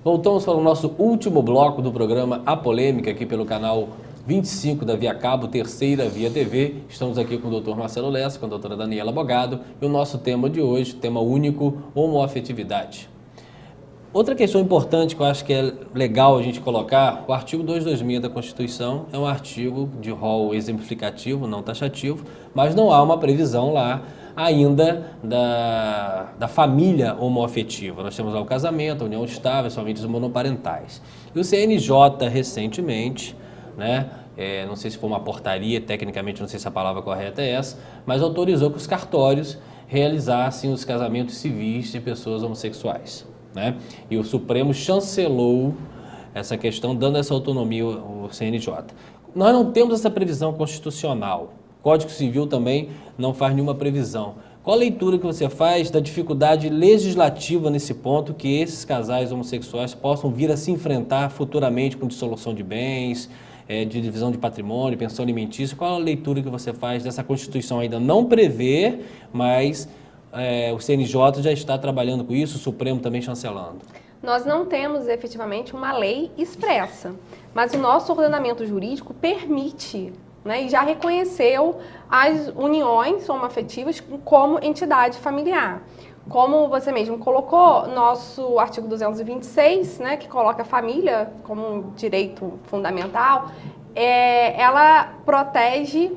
Voltamos para o nosso último bloco do programa A Polêmica, aqui pelo canal 25 da Via Cabo, terceira Via TV. Estamos aqui com o Dr. Marcelo Lessa, com a doutora Daniela Bogado, e o nosso tema de hoje, tema único, homoafetividade. Outra questão importante que eu acho que é legal a gente colocar, o artigo 226 da Constituição é um artigo de rol exemplificativo, não taxativo, mas não há uma previsão lá ainda da família homoafetiva. Nós temos lá o casamento, a união estável, as famílias monoparentais. E o CNJ, recentemente, né, não sei se foi uma portaria, tecnicamente não sei se a palavra correta é essa, mas autorizou que os cartórios realizassem os casamentos civis de pessoas homossexuais, né? E o Supremo chancelou essa questão, dando essa autonomia ao CNJ. Nós não temos essa previsão constitucional. O Código Civil também não faz nenhuma previsão. Qual a leitura que você faz da dificuldade legislativa nesse ponto que esses casais homossexuais possam vir a se enfrentar futuramente com dissolução de bens, de divisão de patrimônio, pensão alimentícia? Qual a leitura que você faz dessa Constituição ainda não prevê, mas o CNJ já está trabalhando com isso, o Supremo também chancelando? Nós não temos efetivamente uma lei expressa, mas o nosso ordenamento jurídico permite, né, e já reconheceu as uniões homoafetivas como entidade familiar. Como você mesmo colocou, nosso artigo 226, né, que coloca a família como direito fundamental, ela protege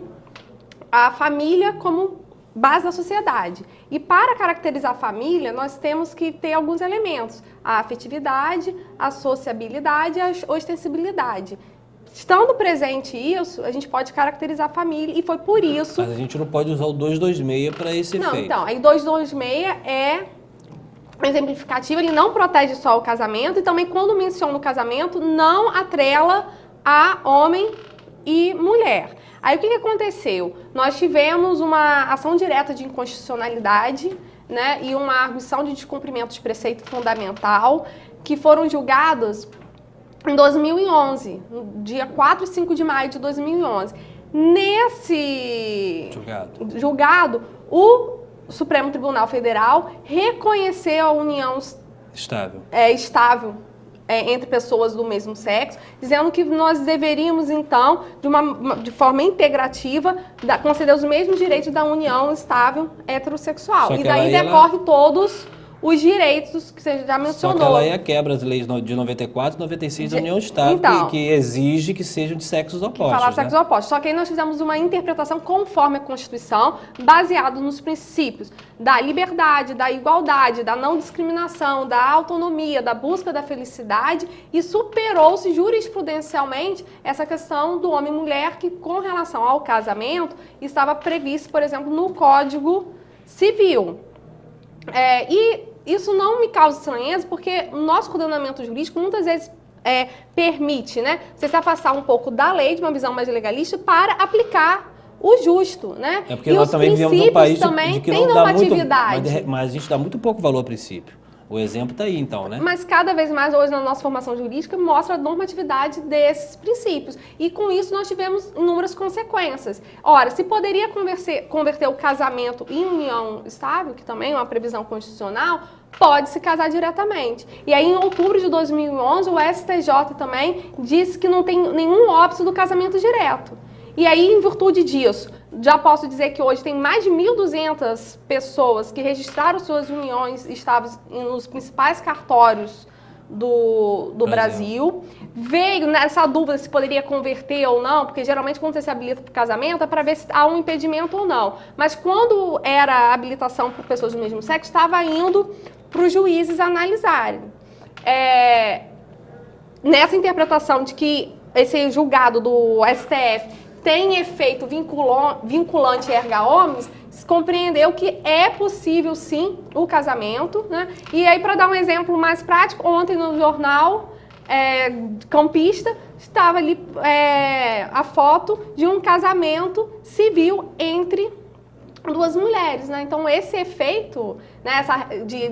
a família como base da sociedade. E para caracterizar a família, nós temos que ter alguns elementos: a afetividade, a sociabilidade e a ostensibilidade. Estando presente isso, a gente pode caracterizar a família, e foi por isso... Mas a gente não pode usar o 226 para esse efeito. Não, então, aí 226 é exemplificativo, ele não protege só o casamento, e também quando menciona o casamento, não atrela a homem e mulher. Aí o que aconteceu? Nós tivemos uma ação direta de inconstitucionalidade, né, e uma arguição de descumprimento de preceito fundamental, que foram julgados em 2011, no dia 4 e 5 de maio de 2011. Nesse julgado, o Supremo Tribunal Federal reconheceu a união estável entre pessoas do mesmo sexo, dizendo que nós deveríamos, então, de forma integrativa, conceder os mesmos direitos da união estável heterossexual. E daí decorre todos os direitos que você já mencionou. Só que ela aí quebra as leis de 94 e 96 da União Estável, então, que exige que sejam de sexos opostos. Falar de sexos opostos. Só que aí nós fizemos uma interpretação conforme a Constituição, baseado nos princípios da liberdade, da igualdade, da não discriminação, da autonomia, da busca da felicidade, e superou-se jurisprudencialmente essa questão do homem e mulher, que com relação ao casamento estava previsto, por exemplo, no Código Civil. E isso não me causa estranheza, porque o nosso ordenamento jurídico muitas vezes permite, né, você se afastar um pouco da lei, de uma visão mais legalista, para aplicar o justo, né? É porque nós também vivemos num país de que não dá muito, mas a gente dá muito pouco valor ao princípio. O exemplo está aí, então, né? Mas cada vez mais hoje na nossa formação jurídica mostra a normatividade desses princípios. E com isso nós tivemos inúmeras consequências. Ora, se poderia converter o casamento em união estável, que também é uma previsão constitucional, pode se casar diretamente. E aí, em outubro de 2011, o STJ também disse que não tem nenhum óbice do casamento direto. E aí, em virtude disso, já posso dizer que hoje tem mais de 1.200 pessoas que registraram suas uniões estáveis nos principais cartórios do Brasil. Veio nessa dúvida se poderia converter ou não, porque geralmente quando você se habilita para o casamento é para ver se há um impedimento ou não. Mas quando era a habilitação por pessoas do mesmo sexo, estava indo para os juízes analisarem. Nessa interpretação de que esse julgado do STF tem efeito vinculante erga omnes, se compreendeu que é possível, sim, o casamento, né? E aí, para dar um exemplo mais prático, ontem no jornal Campista, estava ali a foto de um casamento civil entre duas mulheres, né? Então, esse efeito, né,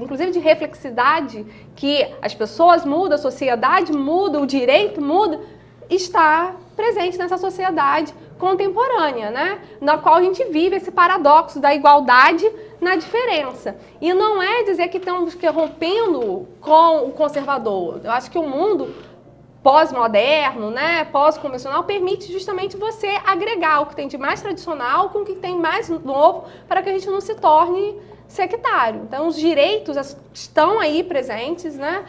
inclusive de reflexidade, que as pessoas mudam, a sociedade muda, o direito muda, está presente nessa sociedade contemporânea, né? Na qual a gente vive esse paradoxo da igualdade, na diferença. E não é dizer que estamos rompendo com o conservador. Eu acho que o mundo pós-moderno, né, pós-convencional, permite justamente você agregar o que tem de mais tradicional com o que tem mais novo para que a gente não se torne sectário. Então, os direitos estão aí presentes, né?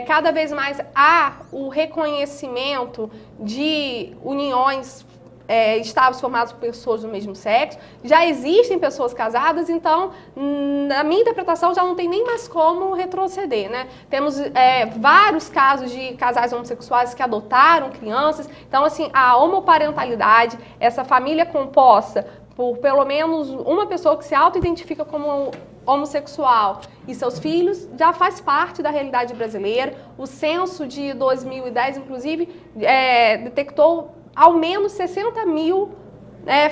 Cada vez mais há o reconhecimento de uniões estáveis formados por pessoas do mesmo sexo, já existem pessoas casadas, então, na minha interpretação, já não tem nem mais como retroceder, né? Temos vários casos de casais homossexuais que adotaram crianças, então, assim, a homoparentalidade, essa família composta por pelo menos uma pessoa que se auto-identifica como homossexual e seus filhos, já faz parte da realidade brasileira. O censo de 2010, inclusive, detectou ao menos 60 mil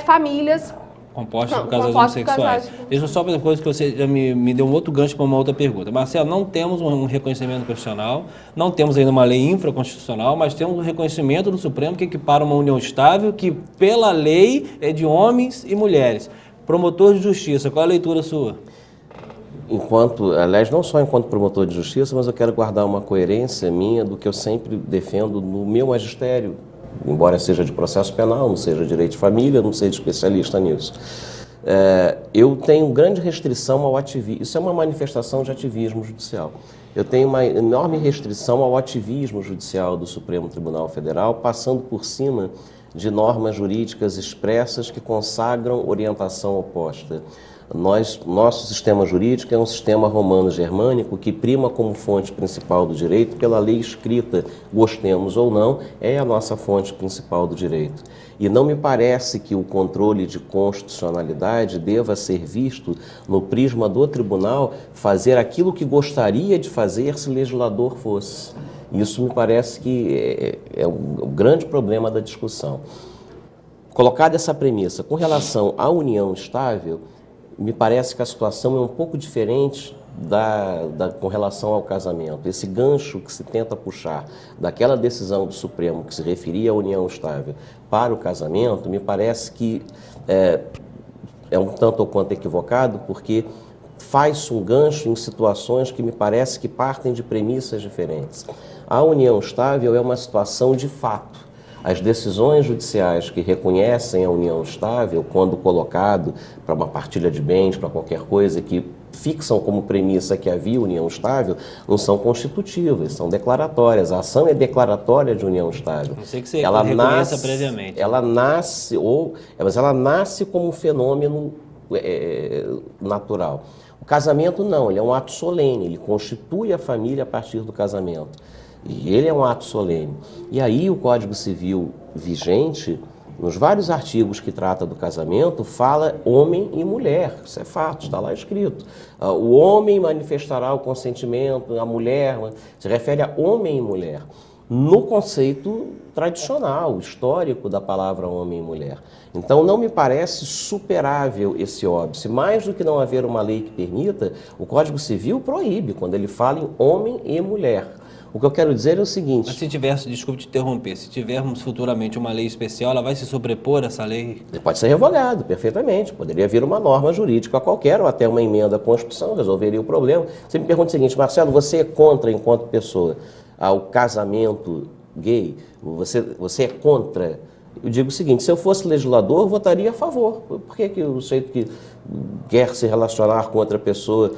famílias compostas por casais homossexuais. Deixa eu só fazer uma coisa que você já me deu um outro gancho para uma outra pergunta. Marcelo, não temos um reconhecimento profissional, não temos ainda uma lei infraconstitucional, mas temos um reconhecimento do Supremo que equipara uma união estável que, pela lei, é de homens e mulheres. Promotor de justiça, qual é a leitura sua? Aliás, não só enquanto promotor de justiça, mas eu quero guardar uma coerência minha do que eu sempre defendo no meu magistério, embora seja de processo penal, não seja direito de família, não seja especialista nisso. Eu tenho grande restrição ao ativismo, isso é uma manifestação de ativismo judicial. Eu tenho uma enorme restrição ao ativismo judicial do Supremo Tribunal Federal, passando por cima de normas jurídicas expressas que consagram orientação oposta. Nosso sistema jurídico é um sistema romano-germânico que prima como fonte principal do direito pela lei escrita, gostemos ou não, é a nossa fonte principal do direito. E não me parece que o controle de constitucionalidade deva ser visto no prisma do tribunal fazer aquilo que gostaria de fazer se legislador fosse. Isso me parece que é um grande problema da discussão. Colocada essa premissa com relação à união estável, me parece que a situação é um pouco diferente com relação ao casamento. Esse gancho que se tenta puxar daquela decisão do Supremo que se referia à união estável para o casamento, me parece que é um tanto ou quanto equivocado, porque faz um gancho em situações que me parece que partem de premissas diferentes. A união estável é uma situação de fato. As decisões judiciais que reconhecem a união estável, quando colocado para uma partilha de bens, para qualquer coisa, que fixam como premissa que havia união estável, não são constitutivas, são declaratórias. A ação é declaratória de união estável. Não sei que você reconheça previamente. Mas ela nasce como um fenômeno natural. O casamento não, ele é um ato solene, ele constitui a família a partir do casamento. E ele é um ato solene. E aí o Código Civil vigente, nos vários artigos que trata do casamento, fala homem e mulher. Isso é fato, está lá escrito. O homem manifestará o consentimento, a mulher se refere a homem e mulher. No conceito tradicional, histórico da palavra homem e mulher. Então não me parece superável esse óbice. Mais do que não haver uma lei que permita, o Código Civil proíbe, quando ele fala em homem e mulher. O que eu quero dizer é o seguinte... Mas se tivermos, desculpe te interromper, se tivermos futuramente uma lei especial, ela vai se sobrepor a essa lei? Pode ser revogado, perfeitamente. Poderia vir uma norma jurídica qualquer ou até uma emenda à Constituição, resolveria o problema. Você me pergunta o seguinte, Marcelo, você é contra, enquanto pessoa, ao casamento gay? Você é contra? Eu digo o seguinte, se eu fosse legislador, eu votaria a favor. Por que o sujeito que quer se relacionar com outra pessoa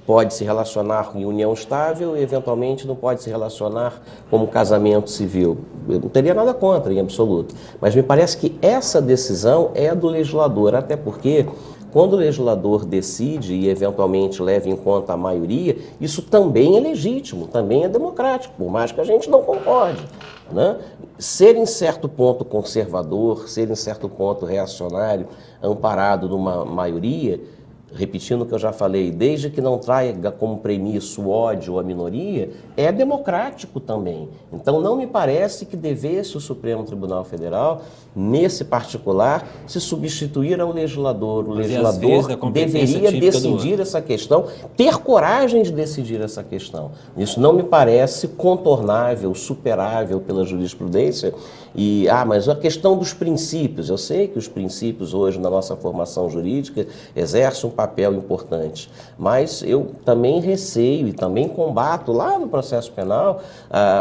pode se relacionar em união estável e, eventualmente, não pode se relacionar como casamento civil? Eu não teria nada contra, em absoluto. Mas me parece que essa decisão é do legislador, até porque, quando o legislador decide e, eventualmente, leva em conta a maioria, isso também é legítimo, também é democrático, por mais que a gente não concorde, né? Ser, em certo ponto, conservador, ser, em certo ponto, reacionário, amparado numa maioria, repetindo o que eu já falei, desde que não traga como premissa o ódio à minoria, é democrático também. Então não me parece que devesse o Supremo Tribunal Federal, nesse particular, se substituir ao legislador. O legislador deveria decidir essa questão, ter coragem de decidir essa questão. Isso não me parece contornável, superável pela jurisprudência. Mas a questão dos princípios, eu sei que os princípios hoje na nossa formação jurídica exercem um papel importante. Mas eu também receio e também combato lá no processo penal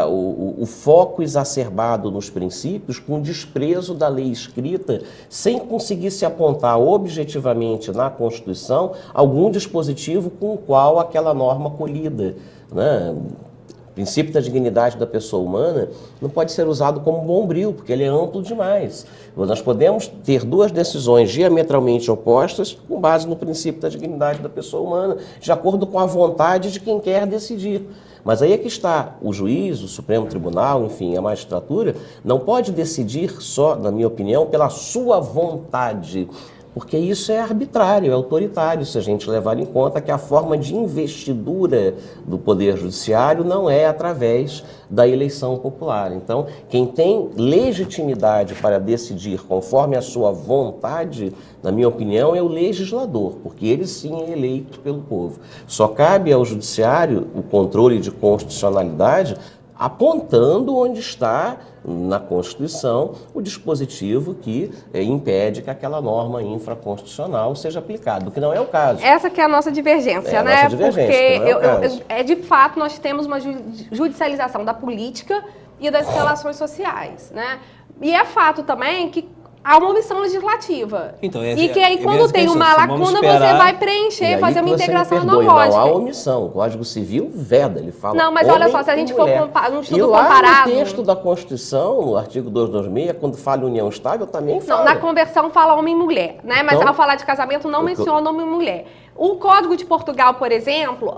o foco exacerbado nos princípios com desprezo da lei escrita, sem conseguir se apontar objetivamente na Constituição algum dispositivo com o qual aquela norma colida, né? O princípio da dignidade da pessoa humana não pode ser usado como bombril, porque ele é amplo demais. Nós podemos ter duas decisões diametralmente opostas com base no princípio da dignidade da pessoa humana, de acordo com a vontade de quem quer decidir. Mas aí é que está, o juiz, o Supremo Tribunal, enfim, a magistratura, não pode decidir só, na minha opinião, pela sua vontade, porque isso é arbitrário, é autoritário, se a gente levar em conta que a forma de investidura do Poder Judiciário não é através da eleição popular. Então, quem tem legitimidade para decidir conforme a sua vontade, na minha opinião, é o legislador, porque ele sim é eleito pelo povo. Só cabe ao Judiciário o controle de constitucionalidade apontando onde está na Constituição o dispositivo que impede que aquela norma infraconstitucional seja aplicada, o que não é o caso. Essa que é a nossa divergência, né? Nossa divergência, Porque de fato nós temos uma judicialização da política e das relações sociais, né? E é fato também que há uma omissão legislativa. Então, e que aí, quando tem uma lacuna, você vai preencher, fazer uma integração analógica. Não há omissão. O Código Civil veda, ele fala. Não, mas olha só, se a gente for um estudo comparado. comparado. No texto da Constituição, no artigo 226, quando fala união estável, também fala. Não, na conversão fala homem e mulher, né? Mas então, ao falar de casamento, não menciona homem e mulher. O Código de Portugal, por exemplo,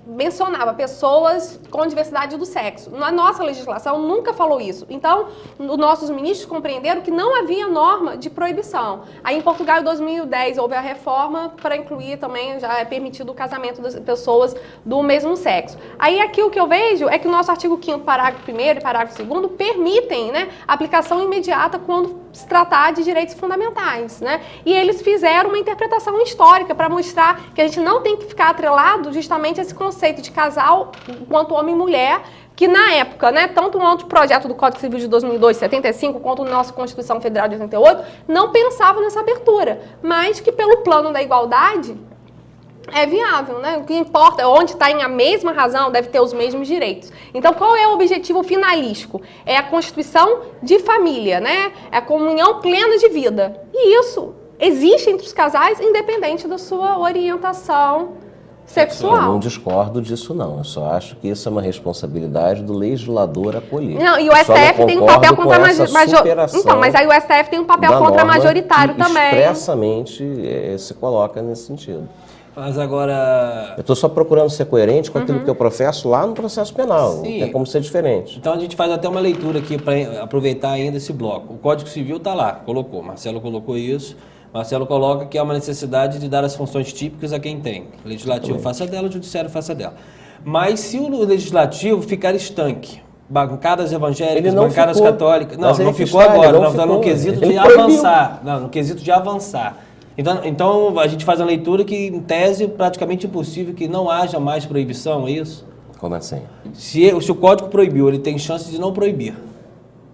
mencionava pessoas com diversidade do sexo. Na nossa legislação nunca falou isso. Então, os nossos ministros compreenderam que não havia norma de proibição. Aí em Portugal, em 2010, houve a reforma para incluir também, já é permitido o casamento das pessoas do mesmo sexo. Aí aqui o que eu vejo é que o nosso artigo 5º, parágrafo 1º e parágrafo 2º permitem, né, aplicação imediata quando se tratar de direitos fundamentais, né? E eles fizeram uma interpretação histórica para mostrar que a gente não tem que ficar atrelado justamente a esse conceito de casal quanto homem e mulher, que na época, né, tanto o anteprojeto do Código Civil de 2002, 75, quanto a nossa Constituição Federal de 88, não pensava nessa abertura, mas que pelo plano da igualdade é viável, né? O que importa, onde está em a mesma razão, deve ter os mesmos direitos. Então, qual é o objetivo finalístico? É a constituição de família, né? É a comunhão plena de vida. E isso existe entre os casais, independente da sua orientação sexual. Eu não discordo disso, não. Eu só acho que isso é uma responsabilidade do legislador acolher. Não, e o STF tem um papel Então, mas aí o STF tem um papel contra-majoritário também. Expressamente se coloca nesse sentido. Mas agora... Eu estou só procurando ser coerente com aquilo que eu professo lá no processo penal. Sim. Não tem como ser diferente. Então a gente faz até uma leitura aqui para aproveitar ainda esse bloco. O Código Civil está lá, colocou. Marcelo colocou isso. Marcelo coloca que há uma necessidade de dar as funções típicas a quem tem. O Legislativo faça dela, o Judiciário faça dela. Mas se o Legislativo ficar estanque, bancadas evangélicas, bancadas católicas... Não ficou agora. Nós estamos no quesito de avançar. Não, no quesito de avançar. Então, a gente faz a leitura que, em tese, praticamente impossível que não haja mais proibição, é isso? Como assim? Se o Código proibiu, ele tem chance de não proibir.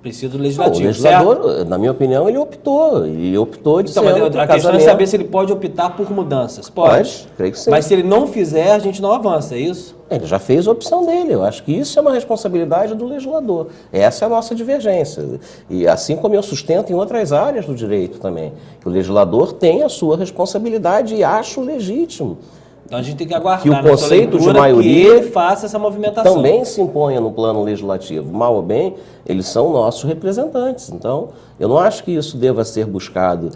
Precisa do Legislativo, o legislador, certo? Na minha opinião, ele optou. E optou de a questão é saber se ele pode optar por mudanças. Pode, creio que sim. Mas se ele não fizer, a gente não avança, é isso? Ele já fez a opção dele. Eu acho que isso é uma responsabilidade do legislador. Essa é a nossa divergência. E assim como eu sustento em outras áreas do direito também, que o legislador tem a sua responsabilidade e acho legítimo. Então a gente tem que aguardar que o conceito de maioria que ele faça essa movimentação. Também se imponha no plano legislativo. Mal ou bem, eles são nossos representantes. Então, eu não acho que isso deva ser buscado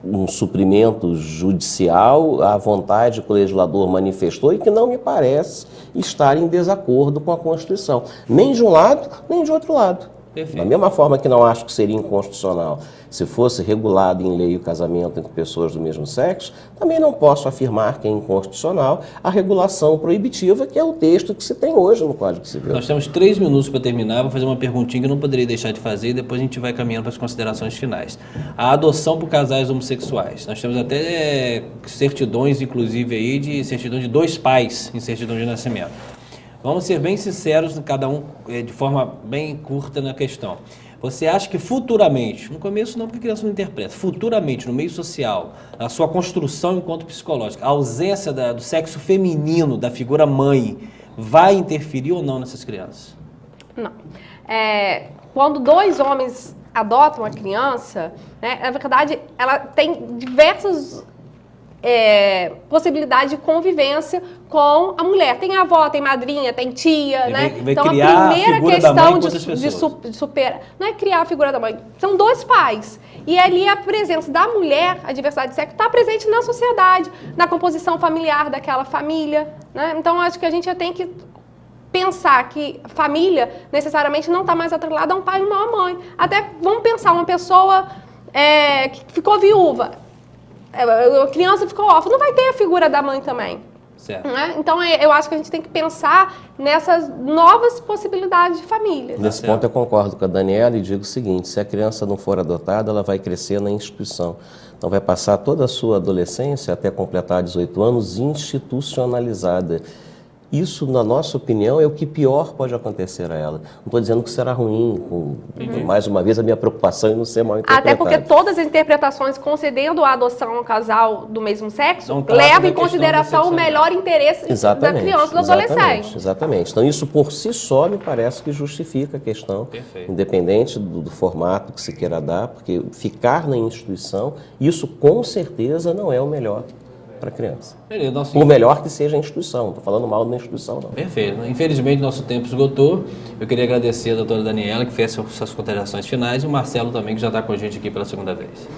um suprimento judicial à vontade que o legislador manifestou e que não me parece estar em desacordo com a Constituição. Nem de um lado, nem de outro lado. Perfeito. Da mesma forma que não acho que seria inconstitucional se fosse regulado em lei o casamento entre pessoas do mesmo sexo, também não posso afirmar que é inconstitucional a regulação proibitiva, que é o texto que se tem hoje no Código Civil. Nós temos 3 minutos para terminar, vou fazer uma perguntinha que eu não poderia deixar de fazer e depois a gente vai caminhando para as considerações finais. A adoção por casais homossexuais. Nós temos até certidões, inclusive, aí, de certidão de 2 pais em certidão de nascimento. Vamos ser bem sinceros, cada um de forma bem curta na questão. Você acha que futuramente, no começo não, porque a criança não interpreta, futuramente, no meio social, a sua construção enquanto psicológica, a ausência do sexo feminino, da figura mãe, vai interferir ou não nessas crianças? Não. Quando dois homens adotam a criança, né, na verdade, ela tem diversas possibilidade de convivência com a mulher. Tem avó, tem madrinha, tem tia, né? Vai então criar a primeira a figura questão da mãe com outras pessoas. de superar, não é criar a figura da mãe, são dois pais. E ali a presença da mulher, a diversidade de sexo, está presente na sociedade, na composição familiar daquela família, né? Então acho que a gente já tem que pensar que família necessariamente não está mais atrelada a um pai e uma mãe. Até vamos pensar uma pessoa que ficou viúva, a criança ficou órfã, não vai ter a figura da mãe também. Certo. Né? Então, eu acho que a gente tem que pensar nessas novas possibilidades de família. Nesse ponto eu concordo com a Daniela e digo o seguinte, se a criança não for adotada, ela vai crescer na instituição. Então vai passar toda a sua adolescência até completar 18 anos institucionalizada. Isso, na nossa opinião, é o que pior pode acontecer a ela. Não estou dizendo que será ruim, mais uma vez a minha preocupação é não ser mal interpretado. Até porque todas as interpretações concedendo a adoção ao casal do mesmo sexo Não levam em consideração o melhor interesse da criança e do adolescente. Exatamente. Então isso por si só me parece que justifica a questão, independente do formato que se queira dar, porque ficar na instituição, isso com certeza não é o melhor para a criança. Por melhor que seja a instituição, não estou falando mal da instituição, não. Perfeito. Infelizmente, nosso tempo esgotou. Eu queria agradecer a doutora Daniela, que fez suas considerações finais, e o Marcelo também, que já está com a gente aqui pela segunda vez.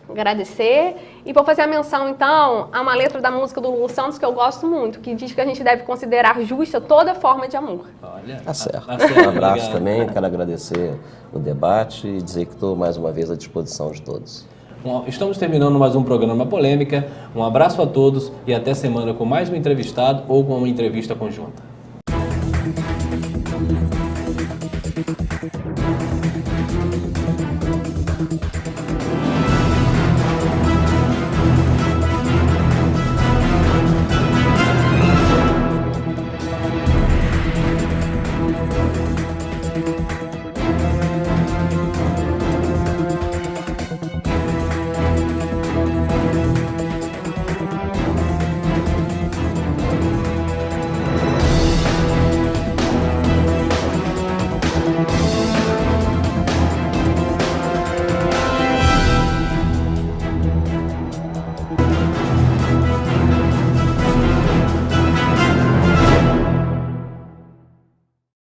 Agradecer. E vou fazer a menção, então, a uma letra da música do Lulu Santos que eu gosto muito, que diz que a gente deve considerar justa toda forma de amor. Olha, tá certo. Tá certo. Um abraço Obrigado. também, quero agradecer o debate e dizer que estou mais uma vez à disposição de todos. Bom, estamos terminando mais um programa Polêmica. Um abraço a todos e até semana com mais um entrevistado ou com uma entrevista conjunta.